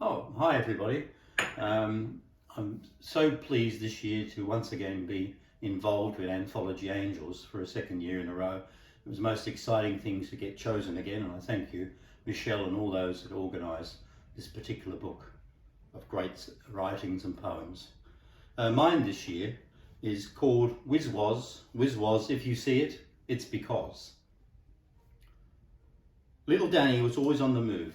Oh, hi everybody. I'm so pleased this year to once again be involved with Anthology Angels for a second year in a row. It was the most exciting thing to get chosen again, and I thank you, Michelle, and all those that organised this particular book of great writings and poems. Mine this year is called Whiz-Whoz. Whiz-Whoz, if you see it, it's because. Little Danny was always on the move,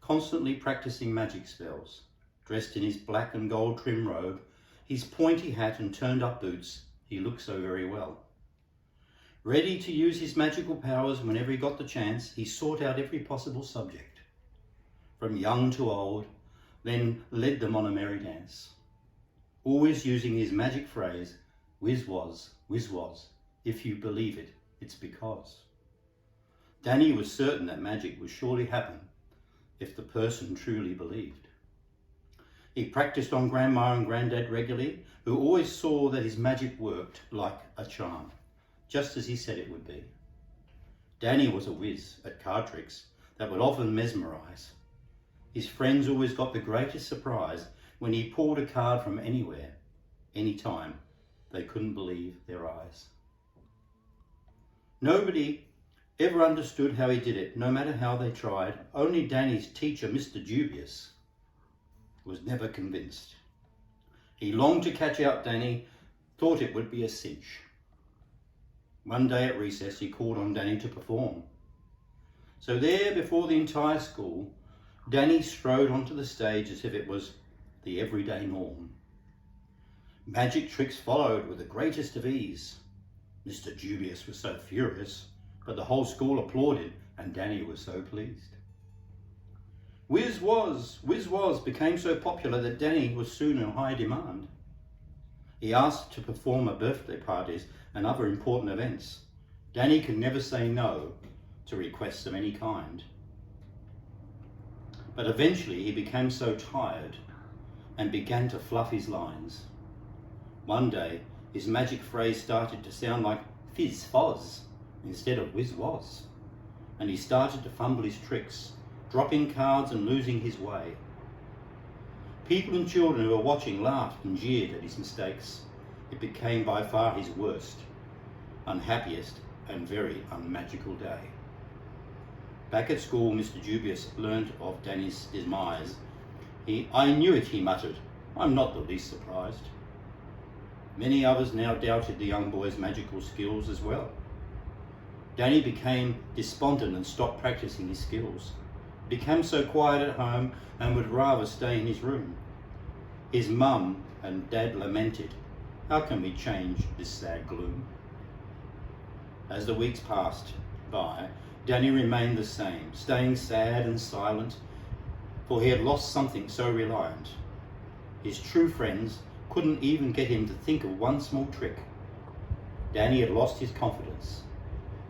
constantly practicing magic spells. Dressed in his black and gold trim robe, his pointy hat and turned up boots, he looked so very well. Ready to use his magical powers whenever he got the chance, he sought out every possible subject, from young to old, then led them on a merry dance. Always using his magic phrase, Whiz-Whoz, Whiz-Whoz, if you believe it, it's because. Danny was certain that magic would surely happen if the person truly believed. He practiced on Grandma and Granddad regularly, who always saw that his magic worked like a charm, just as he said it would be. Danny was a whiz at card tricks that would often mesmerise. His friends always got the greatest surprise when he pulled a card from anywhere, anytime. They couldn't believe their eyes. Nobody ever understood how he did it, no matter how they tried. Only Danny's teacher, Mr. Dubious, was never convinced. He longed to catch out Danny, thought it would be a cinch. One day at recess, he called on Danny to perform. So there, before the entire school, Danny strode onto the stage as if it was the everyday norm. Magic tricks followed with the greatest of ease. Mr. Dubious was so furious, but the whole school applauded, and Danny was so pleased. Whiz-Whoz, Whiz-Whoz became so popular that Danny was soon in high demand. He asked to perform at birthday parties and other important events. Danny could never say no to requests of any kind. But eventually he became so tired and began to fluff his lines. One day his magic phrase started to sound like fizz-fozz instead of Whiz-Whoz, and he started to fumble his tricks, dropping cards and losing his way. People and children who were watching laughed and jeered at his mistakes. It became by far his worst, unhappiest and very unmagical day. Back at school, Mr. Dubious learnt of Danny's demise. I knew it, he muttered. I'm not the least surprised. Many others now doubted the young boy's magical skills as well. Danny became despondent and stopped practicing his skills. He became so quiet at home and would rather stay in his room. His mum and dad lamented, how can we change this sad gloom? As the weeks passed by, Danny remained the same, staying sad and silent, for he had lost something so reliant. His true friends couldn't even get him to think of one small trick. Danny had lost his confidence,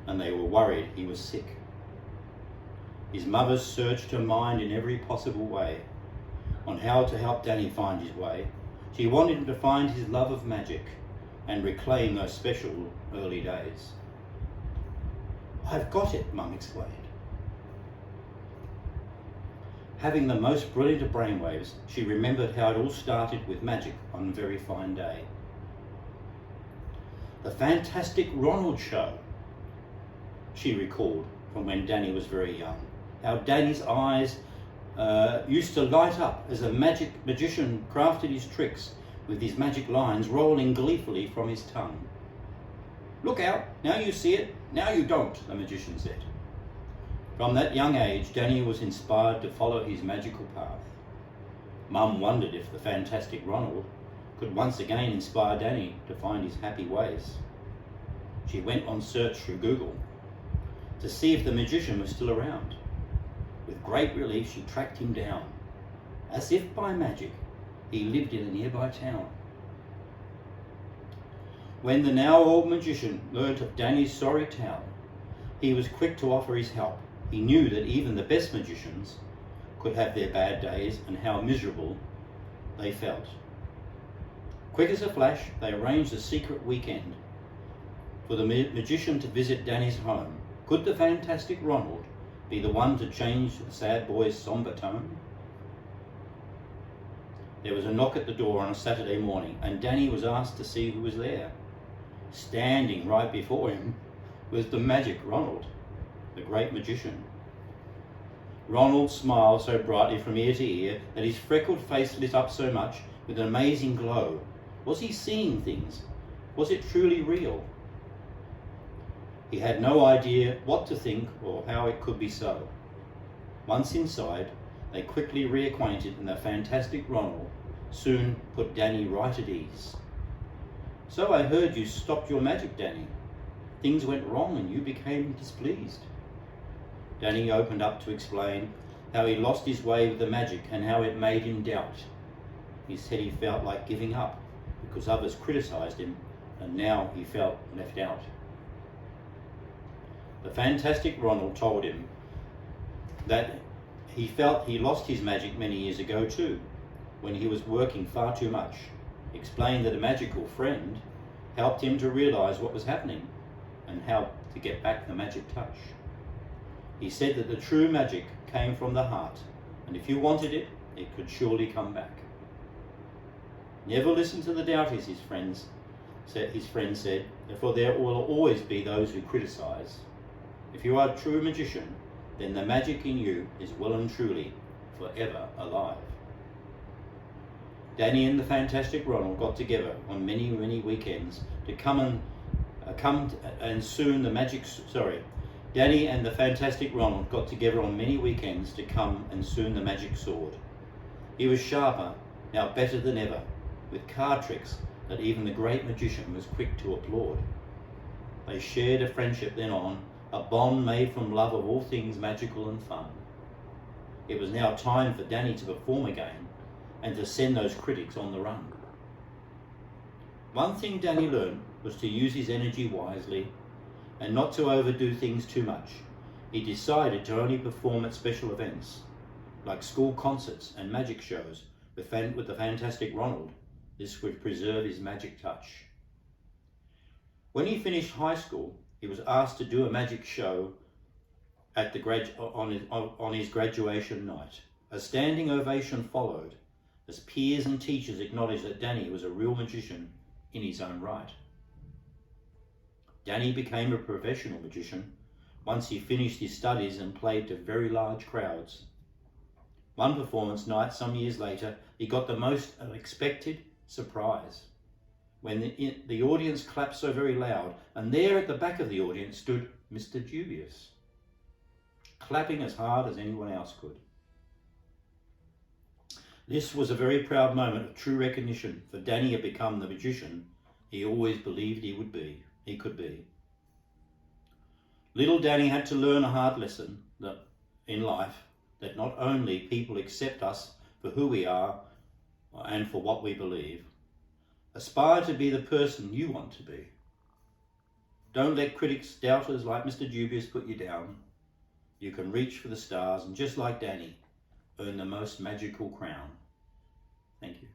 and they were worried he was sick. His mother searched her mind in every possible way on how to help Danny find his way. She wanted him to find his love of magic and reclaim those special early days. I've got it, Mum explained. Having the most brilliant of brainwaves, she remembered how it all started with magic on a very fine day. The Fantastic Ronald Show, she recalled from when Danny was very young. How Danny's eyes used to light up as a magician crafted his tricks with his magic lines rolling gleefully from his tongue. Look out, now you see it, now you don't, the magician said. From that young age, Danny was inspired to follow his magical path. Mum wondered if the Fantastic Ronald could once again inspire Danny to find his happy ways. She went on search through Google to see if the magician was still around. With great relief, she tracked him down. As if by magic, he lived in a nearby town. When the now old magician learnt of Danny's sorry tale, he was quick to offer his help. He knew that even the best magicians could have their bad days and how miserable they felt. Quick as a flash, they arranged a secret weekend for the magician to visit Danny's home. Could the Fantastic Ronald be the one to change the sad boy's somber tone? There was a knock at the door on a Saturday morning, and Danny was asked to see who was there. Standing right before him was the magic Ronald, the great magician. Ronald smiled so brightly from ear to ear that his freckled face lit up so much with an amazing glow. Was he seeing things? Was it truly real? He had no idea what to think or how it could be so. Once inside, they quickly reacquainted, and the fantastic Ronald soon put Danny right at ease. "So I heard you stopped your magic, Danny. Things went wrong and you became displeased." Danny opened up to explain how he lost his way with the magic and how it made him doubt. He said he felt like giving up because others criticised him, and now he felt left out. The fantastic Ronald told him that he felt he lost his magic many years ago too, when he was working far too much. Explained that a magical friend helped him to realise what was happening and how to get back the magic touch. He said that the true magic came from the heart, and if you wanted it, it could surely come back. Never listen to the doubters, his friend said, for there will always be those who criticise. If you are a true magician, then the magic in you is well and truly forever alive. Danny and the fantastic Ronald got together on many weekends to Danny and the fantastic Ronald got together on many weekends to come and soon the magic sword. He was sharper, now better than ever, with card tricks that even the great magician was quick to applaud. They shared a friendship then on, a bond made from love of all things magical and fun. It was now time for Danny to perform again and to send those critics on the run. One thing Danny learned was to use his energy wisely and not to overdo things too much. He decided to only perform at special events, like school concerts and magic shows with the fantastic Ronald. This would preserve his magic touch. When he finished high school, he was asked to do a magic show at on his graduation night. A standing ovation followed as peers and teachers acknowledged that Danny was a real magician in his own right. Danny became a professional magician once he finished his studies and played to very large crowds. One performance night some years later, he got the most unexpected surprise when the audience clapped so very loud, and there at the back of the audience stood Mr. Dubious, clapping as hard as anyone else could. This was a very proud moment of true recognition, for Danny had become the magician he always believed he could be. Little Danny had to learn a hard lesson in life, that not only people accept us for who we are and for what we believe. Aspire to be the person you want to be. Don't let critics, doubters like Mr. Dubious put you down. You can reach for the stars and, just like Danny, earn the most magical crown. Thank you.